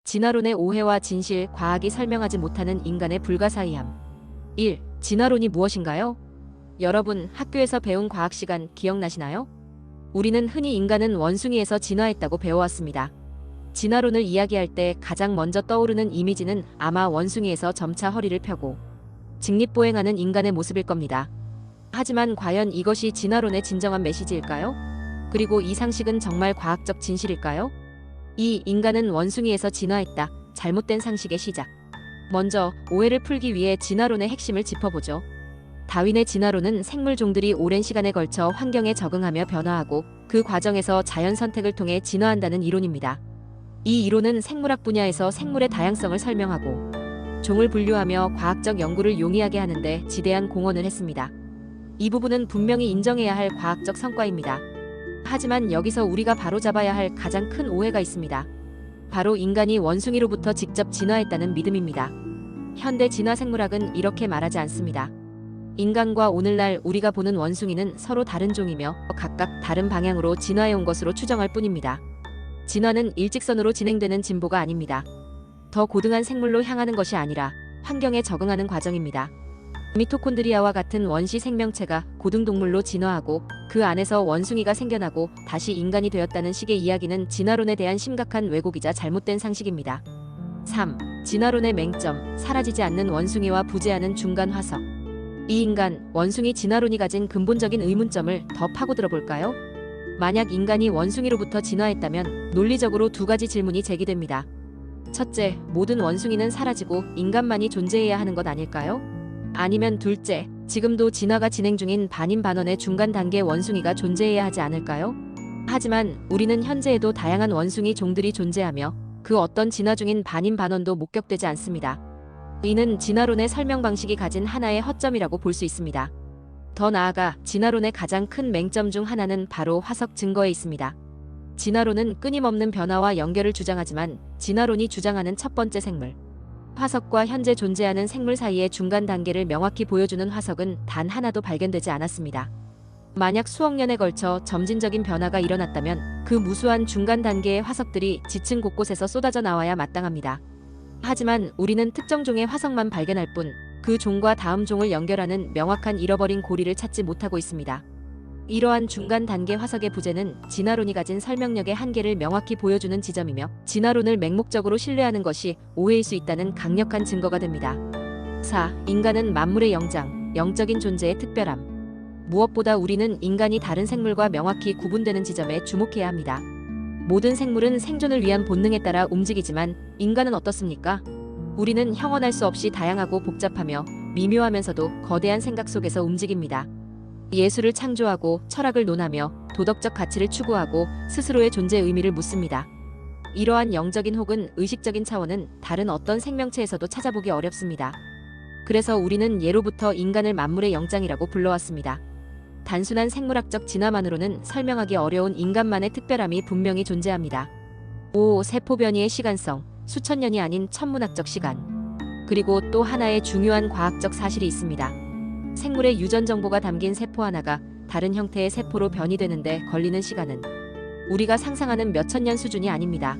진화론의 오해와 진실, 과학이 설명하지 못하는 인간의 불가사의함. 1. 진화론이 무엇인가요? 여러분, 학교에서 배운 과학 시간 기억나시나요? 우리는 흔히 인간은 원숭이에서 진화했다고 배워왔습니다. 진화론을 이야기할 때 가장 먼저 떠오르는 이미지는 아마 원숭이에서 점차 허리를 펴고 직립보행하는 인간의 모습일 겁니다. 하지만 과연 이것이 진화론의 진정한 메시지일까요? 그리고 이 상식은 정말 과학적 진실일까요? 이 인간은 원숭이에서 진화했다. 잘못된 상식의 시작. 먼저 오해를 풀기 위해 진화론의 핵심을 짚어보죠. 다윈의 진화론은 생물 종들이 오랜 시간에 걸쳐 환경에 적응하며 변화하고 그 과정에서 자연 선택을 통해 진화한다는 이론입니다. 이 이론은 생물학 분야에서 생물의 다양성을 설명하고 종을 분류하며 과학적 연구를 용이하게 하는데 지대한 공헌을 했습니다. 이 부분은 분명히 인정해야 할 과학적 성과입니다. 하지만 여기서 우리가 바로잡아야 할 가장 큰 오해가 있습니다. 바로 인간이 원숭이로부터 직접 진화했다는 믿음입니다. 현대 진화 생물학은 이렇게 말하지 않습니다. 인간과 오늘날 우리가 보는 원숭이는 서로 다른 종이며 각각 다른 방향으로 진화해온 것으로 추정할 뿐입니다. 진화는 일직선으로 진행되는 진보가 아닙니다. 더 고등한 생물로 향하는 것이 아니라 환경에 적응하는 과정입니다. 미토콘드리아와 같은 원시 생명체가 고등동물로 진화하고 그 안에서 원숭이가 생겨나고 다시 인간이 되었다는 식의 이야기는 진화론에 대한 심각한 왜곡이자 잘못된 상식입니다. 3. 진화론의 맹점, 사라지지 않는 원숭이와 부재하는 중간 화석. 이 인간, 원숭이 진화론이 가진 근본적인 의문점을 더 파고들어 볼까요? 만약 인간이 원숭이로부터 진화했다면 논리적으로 두 가지 질문이 제기됩니다. 첫째, 모든 원숭이는 사라지고 인간만이 존재해야 하는 것 아닐까요? 아니면 둘째, 지금도 진화가 진행 중인 반인반원의 중간 단계 원숭이가 존재해야 하지 않을까요? 하지만 우리는 현재에도 다양한 원숭이 종들이 존재하며 그 어떤 진화 중인 반인반원도 목격되지 않습니다. 이는 진화론의 설명 방식이 가진 하나의 허점이라고 볼 수 있습니다. 더 나아가 진화론의 가장 큰 맹점 중 하나는 바로 화석 증거에 있습니다. 진화론은 끊임없는 변화와 연결을 주장하지만 진화론이 주장하는 첫 번째 생물, 화석과 현재 존재하는 생물 사이의 중간 단계를 명확히 보여주는 화석은 단 하나도 발견되지 않았습니다. 만약 수억 년에 걸쳐 점진적인 변화가 일어났다면 그 무수한 중간 단계의 화석들이 지층 곳곳에서 쏟아져 나와야 마땅합니다. 하지만 우리는 특정 종의 화석만 발견할 뿐 그 종과 다음 종을 연결하는 명확한 잃어버린 고리를 찾지 못하고 있습니다. 이러한 중간 단계 화석의 부재는 진화론이 가진 설명력의 한계를 명확히 보여주는 지점이며 진화론을 맹목적으로 신뢰하는 것이 오해일 수 있다는 강력한 증거가 됩니다. 4. 인간은 만물의 영장, 영적인 존재의 특별함. 무엇보다 우리는 인간이 다른 생물과 명확히 구분되는 지점에 주목해야 합니다. 모든 생물은 생존을 위한 본능에 따라 움직이지만 인간은 어떻습니까? 우리는 형언할 수 없이 다양하고 복잡하며 미묘하면서도 거대한 생각 속에서 움직입니다. 예술을 창조하고 철학을 논하며 도덕적 가치를 추구하고 스스로의 존재 의미를 묻습니다. 이러한 영적인 혹은 의식적인 차원은 다른 어떤 생명체에서도 찾아보기 어렵습니다. 그래서 우리는 예로부터 인간을 만물의 영장이라고 불러왔습니다. 단순한 생물학적 진화만으로는 설명하기 어려운 인간만의 특별함이 분명히 존재합니다. 5. 세포 변이의 시간성, 수천 년이 아닌 천문학적 시간. 그리고 또 하나의 중요한 과학적 사실이 있습니다. 생물의 유전 정보가 담긴 세포 하나가 다른 형태의 세포로 변이되는데 걸리는 시간은 우리가 상상하는 몇천 년 수준이 아닙니다.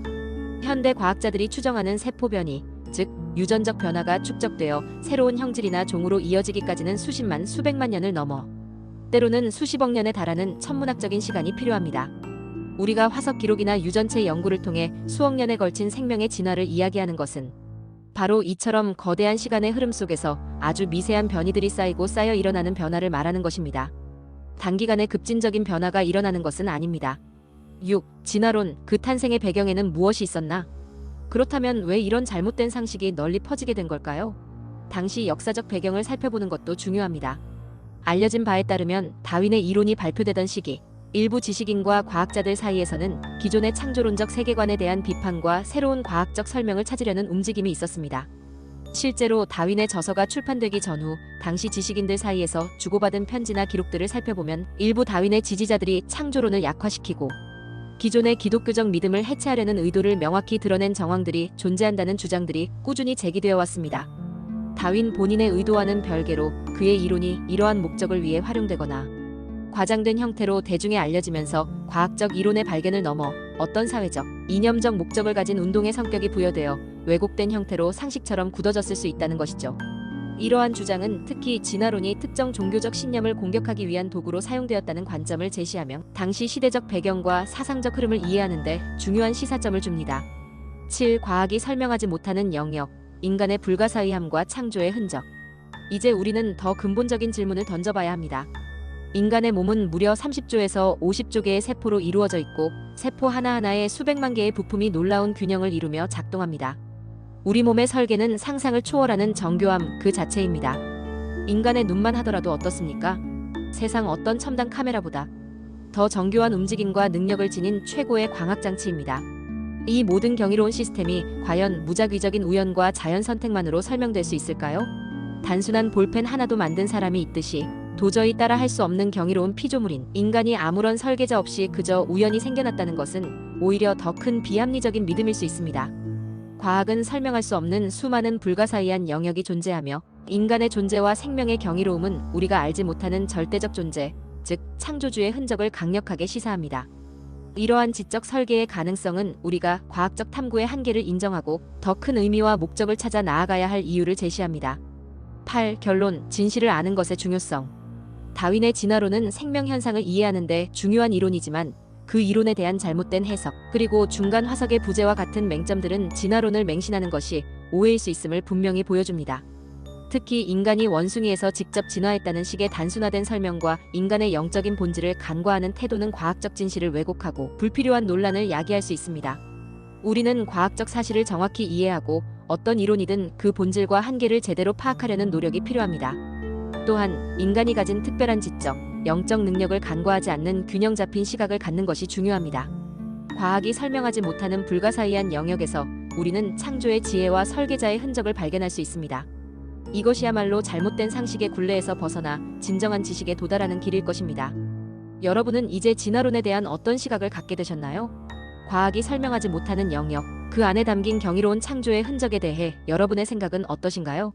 현대 과학자들이 추정하는 세포 변이, 즉 유전적 변화가 축적되어 새로운 형질이나 종으로 이어지기까지는 수십만, 수백만 년을 넘어 때로는 수십억 년에 달하는 천문학적인 시간이 필요합니다. 우리가 화석 기록이나 유전체 연구를 통해 수억 년에 걸친 생명의 진화를 이야기하는 것은 바로 이처럼 거대한 시간의 흐름 속에서 아주 미세한 변이들이 쌓이고 쌓여 일어나는 변화를 말하는 것입니다. 단기간에 급진적인 변화가 일어나는 것은 아닙니다. 6. 진화론, 그 탄생의 배경에는 무엇이 있었나? 그렇다면 왜 이런 잘못된 상식이 널리 퍼지게 된 걸까요? 당시 역사적 배경을 살펴보는 것도 중요합니다. 알려진 바에 따르면 다윈의 이론이 발표되던 시기, 일부 지식인과 과학자들 사이에서는 기존의 창조론적 세계관에 대한 비판과 새로운 과학적 설명을 찾으려는 움직임이 있었습니다. 실제로 다윈의 저서가 출판되기 전후 당시 지식인들 사이에서 주고받은 편지나 기록들을 살펴보면 일부 다윈의 지지자들이 창조론을 약화시키고 기존의 기독교적 믿음을 해체하려는 의도를 명확히 드러낸 정황들이 존재한다는 주장들이 꾸준히 제기되어 왔습니다. 다윈 본인의 의도와는 별개로 그의 이론이 이러한 목적을 위해 활용되거나 과장된 형태로 대중에 알려지면서 과학적 이론의 발견을 넘어 어떤 사회적, 이념적 목적을 가진 운동의 성격이 부여되어 왜곡된 형태로 상식처럼 굳어졌을 수 있다는 것이죠. 이러한 주장은 특히 진화론이 특정 종교적 신념을 공격하기 위한 도구로 사용되었다는 관점을 제시하며 당시 시대적 배경과 사상적 흐름을 이해하는 데 중요한 시사점을 줍니다. 7. 과학이 설명하지 못하는 영역, 인간의 불가사의함과 창조의 흔적. 이제 우리는 더 근본적인 질문을 던져봐야 합니다. 인간의 몸은 무려 30조에서 50조 개의 세포로 이루어져 있고 세포 하나하나에 수백만 개의 부품이 놀라운 균형을 이루며 작동합니다. 우리 몸의 설계는 상상을 초월하는 정교함 그 자체입니다. 인간의 눈만 하더라도 어떻습니까? 세상 어떤 첨단 카메라보다 더 정교한 움직임과 능력을 지닌 최고의 광학장치입니다. 이 모든 경이로운 시스템이 과연 무작위적인 우연과 자연 선택만으로 설명될 수 있을까요? 단순한 볼펜 하나도 만든 사람이 있듯이 도저히 따라할 수 없는 경이로운 피조물인 인간이 아무런 설계자 없이 그저 우연히 생겨났다는 것은 오히려 더 큰 비합리적인 믿음일 수 있습니다. 과학은 설명할 수 없는 수많은 불가사의한 영역이 존재하며 인간의 존재와 생명의 경이로움은 우리가 알지 못하는 절대적 존재, 즉 창조주의 흔적을 강력하게 시사합니다. 이러한 지적 설계의 가능성은 우리가 과학적 탐구의 한계를 인정하고 더 큰 의미와 목적을 찾아 나아가야 할 이유를 제시합니다. 8. 결론, 진실을 아는 것의 중요성. 다윈의 진화론은 생명 현상을 이해하는 데 중요한 이론이지만 그 이론에 대한 잘못된 해석, 그리고 중간 화석의 부재와 같은 맹점들은 진화론을 맹신하는 것이 오해일 수 있음을 분명히 보여줍니다. 특히 인간이 원숭이에서 직접 진화했다는 식의 단순화된 설명과 인간의 영적인 본질을 간과하는 태도는 과학적 진실을 왜곡하고 불필요한 논란을 야기할 수 있습니다. 우리는 과학적 사실을 정확히 이해하고 어떤 이론이든 그 본질과 한계를 제대로 파악하려는 노력이 필요합니다. 또한 인간이 가진 특별한 지적, 영적 능력을 간과하지 않는 균형 잡힌 시각을 갖는 것이 중요합니다. 과학이 설명하지 못하는 불가사의한 영역에서 우리는 창조의 지혜와 설계자의 흔적을 발견할 수 있습니다. 이것이야말로 잘못된 상식의 굴레에서 벗어나 진정한 지식에 도달하는 길일 것입니다. 여러분은 이제 진화론에 대한 어떤 시각을 갖게 되셨나요? 과학이 설명하지 못하는 영역, 그 안에 담긴 경이로운 창조의 흔적에 대해 여러분의 생각은 어떠신가요?